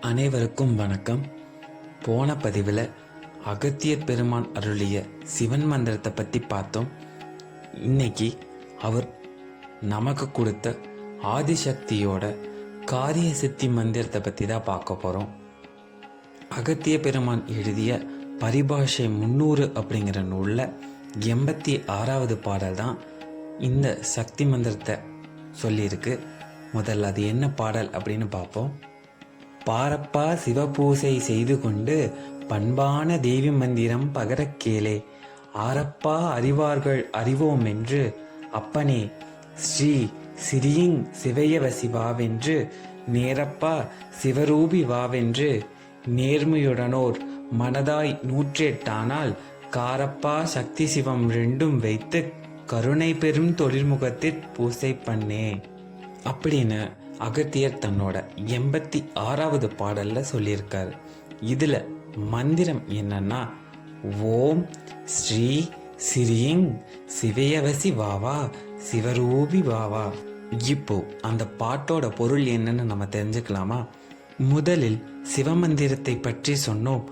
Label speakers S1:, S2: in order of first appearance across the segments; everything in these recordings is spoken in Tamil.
S1: அனைவருக்கும் வணக்கம். போன பதிவில் அகத்தியர் பெருமான் அருளிய சிவன் மந்திரத்தை பற்றி பார்த்தோம். இன்னைக்கு அவர் நமக்கு கொடுத்த ஆதிசக்தியோட காரிய சித்தி மந்திரத்தை பற்றி தான் பார்க்க போகிறோம். அகத்திய பெருமான் எழுதிய பரிபாஷை 300 அப்படிங்கிற நூலில் 86வது பாடல் தான் இந்த சக்தி மந்திரத்தை சொல்லியிருக்கு. முதல்ல அது என்ன பாடல் அப்படின்னு பார்ப்போம். பாரப்பா சிவபூசை செய்து கொண்டு பண்பான தேவி மந்திரம் பகரக் கேளே, ஆரப்பா அறிவார்கள் அறிவோம் என்று அப்பனே ஸ்ரீ சிறியிங் சிவையவசி வாவென்று நேரப்பா சிவரூபி வாவென்று நேர்மையுடனோர் மனதாய் 108 காரப்பா சக்தி சிவம் 2 வைத்து கருணை பெரும் தொழில்முகத்தில் பூசை பண்ணே அப்படின்னு அகத்தியர் தன்னோட 86வது பாடல்ல சொல்லியிருக்காரு. இதுல மந்திரம் என்னன்னா, ஓம் ஸ்ரீ சிறியிங் சிவையவசி வாவா சிவரூபி வாவா. இப்போ அந்த பாட்டோட பொருள் என்னன்னு நம்ம தெரிஞ்சுக்கலாமா? முதலில் சிவமந்திரத்தை பற்றி சொன்னோம்.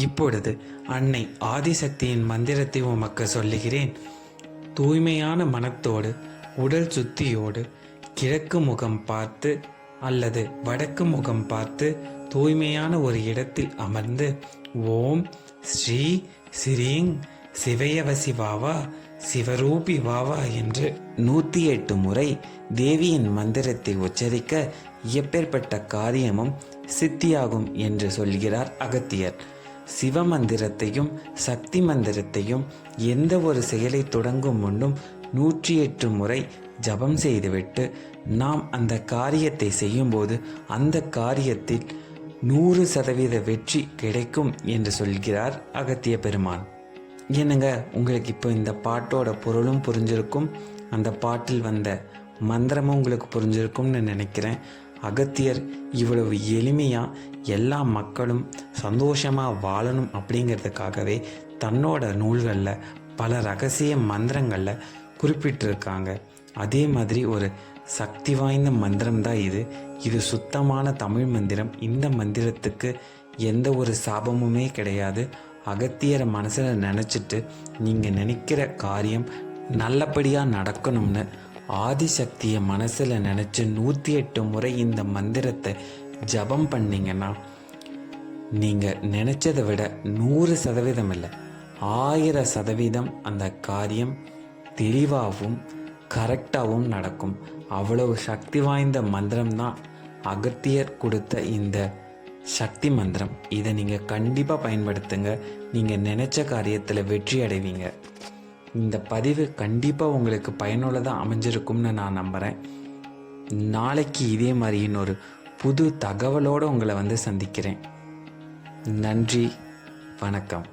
S1: இப்பொழுது அன்னை ஆதிசக்தியின் மந்திரத்தை உமக்கு சொல்லுகிறேன். தூய்மையான மனத்தோடு உடல் சுத்தியோடு கிழக்கு முகம் பார்த்து அல்லது வடக்கு முகம் பார்த்து தூய்மையான ஒரு இடத்தில் அமர்ந்து ஓம் ஸ்ரீ சிறியிங் சிவையவசி வாவா சிவரூபி வாவா என்று 108 முறை தேவியின் மந்திரத்தை உச்சரிக்க எப்பேற்பட்ட காரியமும் சித்தியாகும் என்று சொல்கிறார் அகத்தியர். சிவ மந்திரத்தையும் சக்தி மந்திரத்தையும் எந்த ஒரு செயலை தொடங்கும் முன்னும் 108 முறை ஜபம் செய்துவிட்டு நாம் அந்த காரியத்தை செய்யும்போது அந்த காரியத்தில் 100% வெற்றி கிடைக்கும் என்று சொல்கிறார் அகத்திய பெருமான். என்னங்க, உங்களுக்கு இப்போ இந்த பாட்டோட பொருளும் புரிஞ்சிருக்கும், அந்த பாட்டில் வந்த மந்திரமும் உங்களுக்கு புரிஞ்சிருக்கும்னு நினைக்கிறேன். அகத்தியர் இவ்வளவு எளிமையாக எல்லா மக்களும் சந்தோஷமாக வாழணும் அப்படிங்கிறதுக்காகவே தன்னோட நூல்களில் பல ரகசிய மந்திரங்களில் குறிப்பிட்டிருக்காங்க. அதே மாதிரி ஒரு சக்தி வாய்ந்த மந்திரம் தான் இது சுத்தமான தமிழ் மந்திரம். இந்த மந்திரத்துக்கு எந்த ஒரு சாபமுமே கிடையாது. அகத்தியரை மனசில் நினச்சிட்டு நீங்கள் நினைக்கிற காரியம் நல்லபடியாக நடக்கணும்னு ஆதிசக்தியை மனசில் நினச்சி 108 முறை இந்த மந்திரத்தை ஜபம் பண்ணிங்கன்னா நீங்கள் நினச்சதை விட 100% இல்லை 1000% அந்த காரியம் தெளிவாகவும் கரெக்டாகவும் நடக்கும். அவ்வளவு சக்தி வாய்ந்த மந்திரம் தான் அகத்தியர் கொடுத்த இந்த சக்தி மந்திரம். இதை நீங்கள் கண்டிப்பாக பயன்படுத்துங்க. நீங்கள் நினச்ச காரியத்தில் வெற்றி அடைவீங்க. இந்த பதிவு கண்டிப்பாக உங்களுக்கு பயனுள்ளதாக அமைஞ்சிருக்கும்னு நான் நம்புகிறேன். நாளைக்கு இதே மாதிரி இன்னொரு புது தகவலோடு உங்களை சந்திக்கிறேன். நன்றி, வணக்கம்.